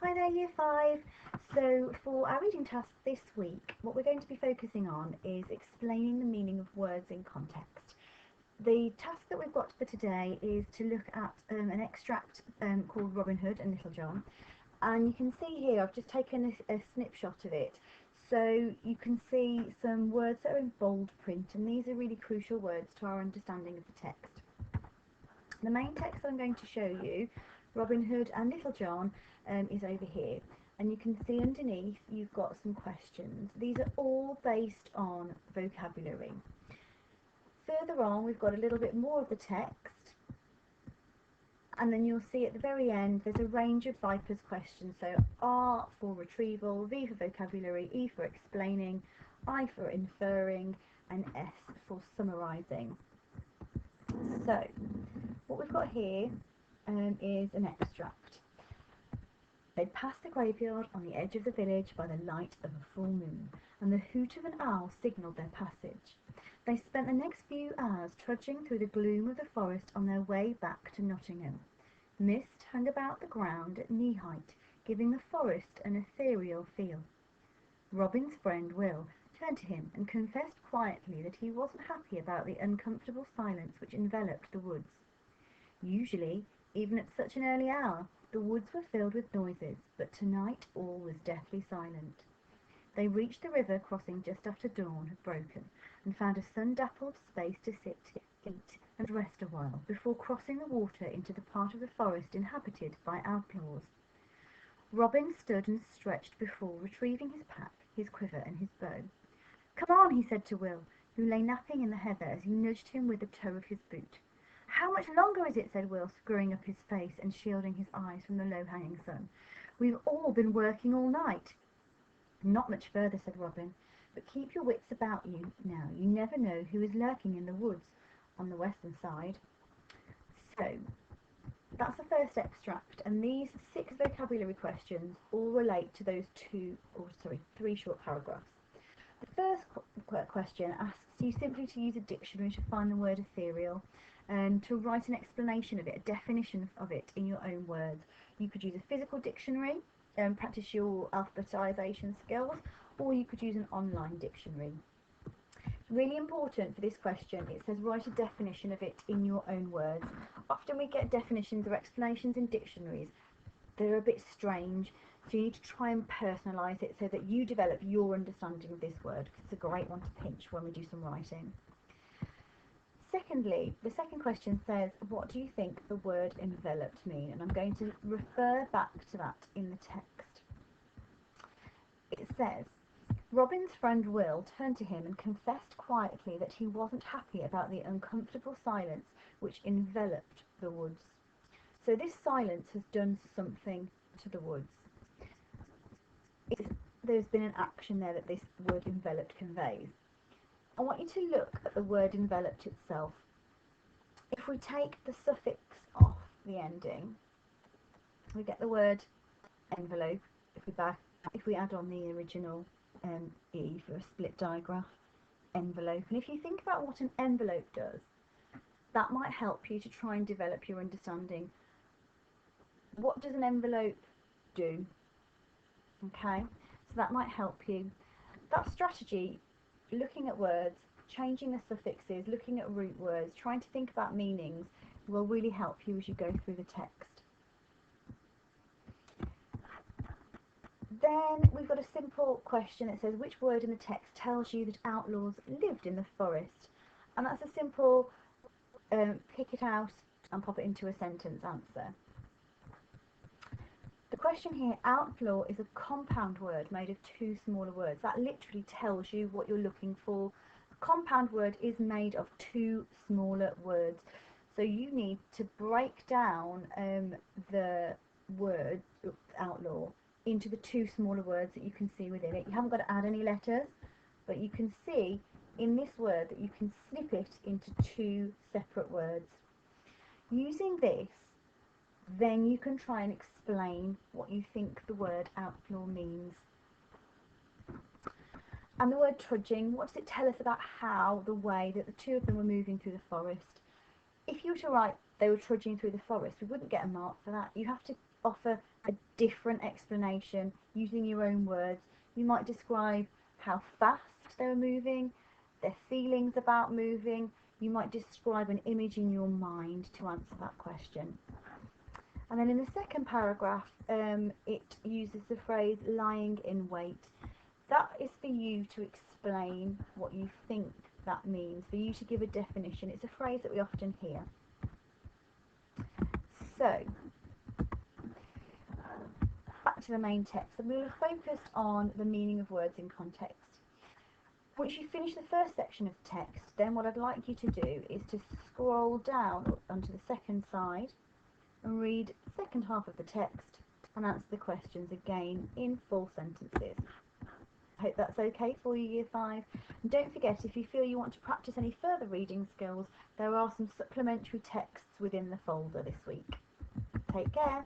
Hi there, Year 5. So, for our reading task this week, what we're going to be focusing on is explaining the meaning of words in context. The task that we've got for today is to look at an extract called Robin Hood and Little John. And you can see here, I've just taken a snapshot of it. So you can see some words that are in bold print, and these are really crucial words to our understanding of the text. The main text I'm going to show you, Robin Hood and Little John, is over here, and you can see underneath you've got some questions. These are all based on vocabulary. Further on we've got a little bit more of the text, and then you'll see at the very end there's a range of Vipers questions. So R for retrieval, V for vocabulary, E for explaining, I for inferring, and S for summarising. So what we've got here is an extract. They passed the graveyard on the edge of the village by the light of a full moon, and the hoot of an owl signalled their passage. They spent the next few hours trudging through the gloom of the forest on their way back to Nottingham. Mist hung about the ground at knee-height, giving the forest an ethereal feel. Robin's friend Will turned to him and confessed quietly that he wasn't happy about the uncomfortable silence which enveloped the woods. Usually, even at such an early hour, the woods were filled with noises, but tonight all was deathly silent. They reached the river crossing just after dawn had broken, and found a sun-dappled space to sit, eat, and rest a while, before crossing the water into the part of the forest inhabited by outlaws. Robin stood and stretched before, retrieving his pack, his quiver, and his bow. "Come on," he said to Will, who lay napping in the heather, as he nudged him with the toe of his boot. "How much longer is it?" said Will, screwing up his face and shielding his eyes from the low-hanging sun. "We've all been working all night." "Not much further," said Robin, "but keep your wits about you now. You never know who is lurking in the woods on the western side." So, that's the first extract, and these 6 vocabulary questions all relate to those three short paragraphs. The first question asks you simply to use a dictionary to find the word ethereal and to write an explanation of it, a definition of it in your own words. You could use a physical dictionary and practice your alphabetisation skills, or you could use an online dictionary. Really important for this question, it says write a definition of it in your own words. Often we get definitions or explanations in dictionaries. They're a bit strange, so you need to try and personalise it so that you develop your understanding of this word, because it's a great one to pinch when we do some writing. Secondly, the second question says, what do you think the word enveloped mean? And I'm going to refer back to that in the text. It says, Robin's friend Will turned to him and confessed quietly that he wasn't happy about the uncomfortable silence which enveloped the woods. So this silence has done something to the woods. There's been an action there that this word enveloped conveys. I want you to look at the word enveloped itself. If we take the suffix off the ending, we get the word envelope. If we add on the original E for a split digraph, envelope. And if you think about what an envelope does, that might help you to try and develop your understanding. What does an envelope do? Okay, so that might help you. That strategy, looking at words, changing the suffixes, looking at root words, trying to think about meanings, will really help you as you go through the text. Then we've got a simple question that says, which word in the text tells you that outlaws lived in the forest? And that's a simple pick it out and pop it into a sentence answer. The question here, outlaw, is a compound word made of 2 smaller words. That literally tells you what you're looking for. A compound word is made of 2 smaller words. So you need to break down the word outlaw into the 2 smaller words that you can see within it. You haven't got to add any letters, but you can see in this word that you can snip it into 2 separate words. Using this, then you can try and explain what you think the word outlaw means. And the word trudging, what does it tell us about the way that the 2 of them were moving through the forest? If you were to write they were trudging through the forest, we wouldn't get a mark for that. You have to offer a different explanation using your own words. You might describe how fast they were moving, their feelings about moving. You might describe an image in your mind to answer that question. And then in the second paragraph, it uses the phrase lying in wait. That is for you to explain what you think that means, for you to give a definition. It's a phrase that we often hear. So, back to the main text. And we'll focus on the meaning of words in context. Once you finish the first section of text, then what I'd like you to do is to scroll down onto the second side and read the second half of the text and answer the questions again in full sentences. I hope that's okay for you, Year 5. And don't forget, if you feel you want to practice any further reading skills, there are some supplementary texts within the folder this week. Take care.